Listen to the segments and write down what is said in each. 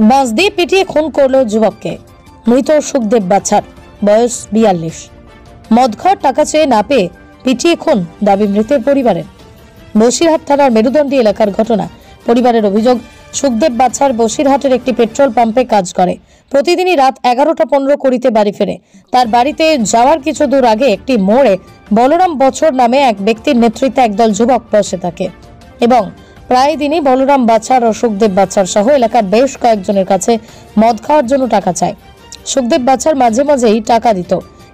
বাঁশ দিয়ে পিটিয়ে খুন করল যুবককে। মৃত সুখদেব বাছার, বয়স 42। মদ খাওয়ার টাকা চেয়ে না পেয়ে পিটিয়ে খুন, দাবি মৃতের পরিবারের। বসিরহাট থানার মেরুদণ্ডী এলাকার ঘটনা। পরিবারের অভিযোগ, সুখদেব বাছার বসিরহাটের একটি পেট্রোল পাম্পে কাজ করে। প্রতিদিনই রাত 11:15 বাড়ি ফেরে। তার বাড়িতে যাওয়ার কিছু দূর আগে একটি মোড়ে বলরাম বছর নামে এক ব্যক্তির নেতৃত্বে একদল যুবক বসে থাকে এবং প্রায় দিনই বলরাম বাছার ও সুখদেব বাছার সহ এলাকার বেশ কয়েকজনের কাছে মদ খাওয়ার জন্য টাকা চায়। সুখদেব বাছার মাঝে মাঝেই টাকা দিত,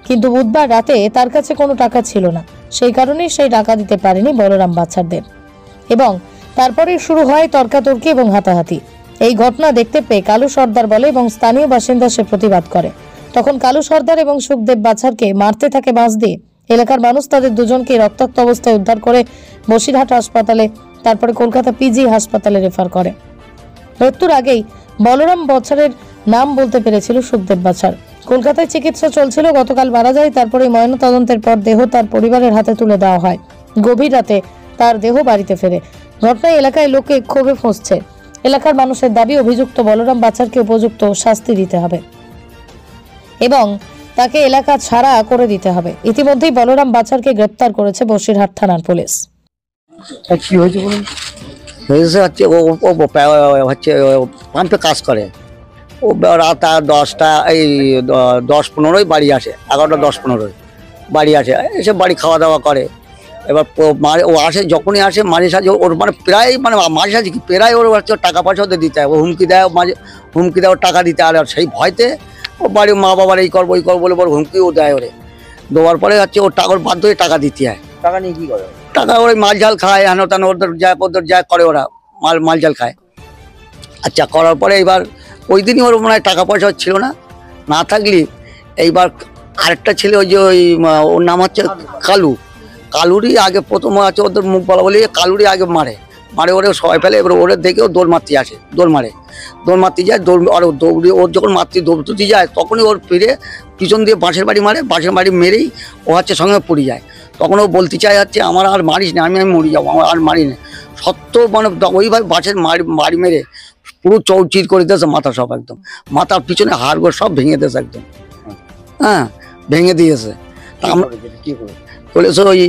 কিন্তু বুধবার রাতে তার কাছে কোনো টাকা ছিল না। সেই কারণেই সেই টাকা দিতে পারেনি বলরাম বাছারদের এবং তারপরে শুরু হয় তর্কাতর্কি এবং হাতাহাতি। এই ঘটনা দেখতে পেয়ে কালু সর্দার বলে এবং স্থানীয় বাসিন্দা সে প্রতিবাদ করে। তখন কালু সর্দার এবং সুখদেব বাছারকে মারতে থাকে বাঁশ দিয়ে। এলাকার মানুষ তাদের দুজনকে রক্তাক্ত অবস্থায় উদ্ধার করে বসিরহাট হাসপাতালে, তারপরে কলকাতা পিজি হাসপাতালে রেফার করে। মৃত্যুর আগেই বলরাম বাছারের নাম বলতে পেরেছিল সুখদেব বাছার। কলকাতায় চিকিৎসা চলছিল, গতকাল মারা যায়। তারপরে ময়নাতদন্তের পর দেহ তার পরিবারের হাতে তুলে দেওয়া হয়। গভীর রাতে তার দেহ বাড়িতে ফেরে। ঘটনায় এলাকায় লোকে ক্ষোভে ফুঁসছে। এলাকার মানুষের দাবি, অভিযুক্ত বলরাম বাছারকে উপযুক্ত শাস্তি দিতে হবে এবং তাকে এলাকা ছাড়া করে দিতে হবে। ইতিমধ্যেই বলরাম বাছারকে গ্রেপ্তার করেছে বসিরহাট থানার পুলিশ। কি হয়েছে বলুন? হচ্ছে পাম্পে কাজ করে। ও রাত 10টা এই 10-15 বাড়ি আসে, 11টা 10-15 বাড়ি আসে, এসে বাড়ি খাওয়া দাওয়া করে। এবার ও আসে, যখনই আসে মাঝে সাঝে ওর প্রায় মাঝে সাঝে কি প্রায় ওর হচ্ছে টাকা পয়সা ওদের দিতে হয়। ও হুমকি দেয়, হুমকি দেয় ওর টাকা দিতে। আর সেই ভয়তে ও বাড়ির মা বাবার এই করবো ওই করবো বলে বড় হুমকিও দেয়। ওরে দেওয়ার পরে হচ্ছে ওর টাকার বাধ্য হয়ে টাকা দিতে হয়। টাকা নিয়ে কি করে? টাকা ওই মাল ঝাল খায়, হেন তেন ওদের যা করে ওরা মাল ঝাল খায়। আচ্ছা, করার পরে এইবার ওই দিনই ওর মনে হয় টাকা পয়সা ছিল না থাকলে এইবার আরেকটা ছেলে, ওই যে ওর নাম হচ্ছে কালুরই আগে প্রথম আছে ওদের মুখ বলা বলি কালুরই আগে মারে ওরে সবাই ফেলে। এবার ওরে দেখেও দৌড় মারতে আসে, দৌড় মারতে যায়। ওর যখন দৌড়তে যায় তখনই ওর ফিরে পিছন দিয়ে বাঁশের বাড়ি মেরেই ও হচ্ছে সঙ্গে পড়ে যায়। তখন ও বলতে চায় হচ্ছে আমার আর মারিস না, আমি মরে যাবো, আমার আর মারি না। সত্য ওইভাবে বাঁশের বাড়ি মেরে পুরো চৌচির করে দিয়েছে, মাথা সব একদম, মাথার পিছনে হাড়গোড় সব ভেঙে দিয়েছে একদম। হ্যাঁ, ভেঙে দিয়েছে। করেছে ওই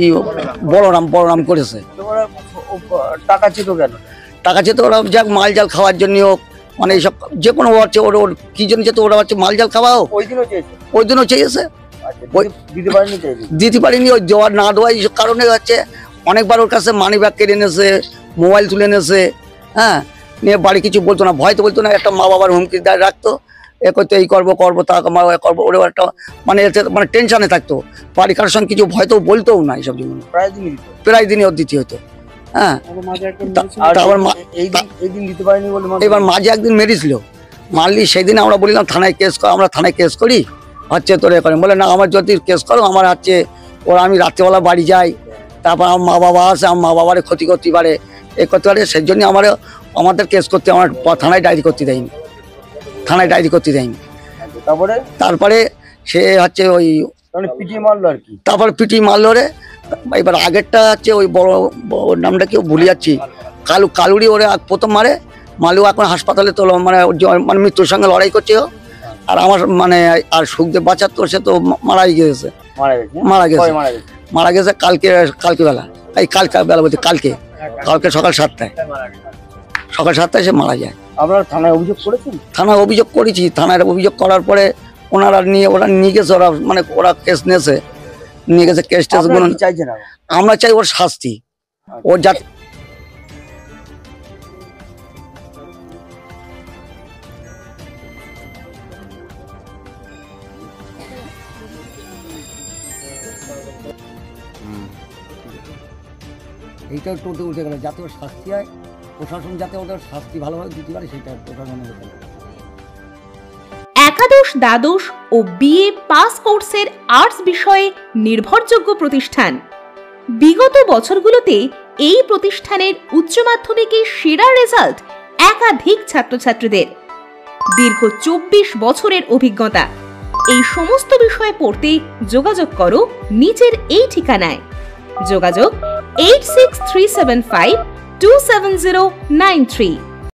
বলরাম করেছে। টাকা চেত কেন? টাকা চেত ওরা যাক মাল জাল খাওয়ার জন্য হোক, মানে এইসব যে কোনো হচ্ছে ওর কি জন্য চেত, ওরা হচ্ছে মাল জাল খাওয়া হোক। ওই দিনও চেয়েছে, দিতে পারিনি। ওই না দেওয়া এই কারণে হচ্ছে অনেকবার ওর কাছে মানি ব্যাগ কেড়ে এনেছে, মোবাইল তুলে এনেছে। হ্যাঁ, নিয়ে বাড়ি কিছু বলতো না, ভয় তো বলতো না, একটা মা বাবার হুমকি রাখতো, এ করতো এই করবো তা করবো। ওরা একটা মানে টেনশনে থাকতো, বাড়ি কারোর সঙ্গে কিছু ভয় তো বলতো না এইসব জন্য। প্রায় দিনই ওর দিতে হতো। হ্যাঁ, এবার মাঝে একদিন মেরেছিল, মারলি সেদিন আমরা বললাম থানায় কেস করি হচ্ছে তোর এ করেন। বলে না, আমার যদি কেস করো আমার হচ্ছে আমি রাত্রেবেলা বাড়ি যাই, তারপর আমার মা বাবা আসে, আমার মা বাবার ক্ষতি করতে পারে, এ করতে পারে। সেই জন্য আমাদের কেস করতে আমার থানায় ডায়েরি করতে দেয়নি। তারপরে সে হচ্ছে ওই পিটিয়ে মারলো আর কি। তারপরে পিটিয়ে মারলো রে। এবার আগেরটা হচ্ছে ওই বড় নামটা কেউ ভুলে যাচ্ছি, কালুরি ওরে প্রথম মালু এখন হাসপাতালে তোলো, মানে মৃত্যুর সঙ্গে লড়াই করছে। আর আমার আর সুখদেব বাছার তো সে তো মারা গেছে কালকে বেলা, এই কালকে বেলা বলতে কালকে সকাল 7টায় সে মারা যায়। আপনারা থানায় অভিযোগ করেছেন? থানায় অভিযোগ করেছি। থানায় অভিযোগ করার পরে ওরা নিয়ে গেছে, ওরা কেস নিয়ে গেছে কেস টেসগুলো। আমরা চাই ওর শাস্তি, ওর যাতে এইটা টোটে উঠে গেল, যাতে ওর শাস্তি হয়, প্রশাসন যাতে ওদের শাস্তি ভালোভাবে দিতে পারে সেটা প্রশাসনের হতে পারে। একাদশ, দ্বাদশ ও বিএ পাস কোর্সের আর্টস বিষয়ে নির্ভরযোগ্য প্রতিষ্ঠান। বিগত বছরগুলোতে এই প্রতিষ্ঠানের উচ্চ মাধ্যমিকে সেরা রেজাল্ট একাধিক ছাত্রছাত্রীদের। দীর্ঘ 24 বছরের অভিজ্ঞতা। এই সমস্ত বিষয়ে পড়তে যোগাযোগ করো নিচের এই ঠিকানায়। যোগাযোগ 8637527093।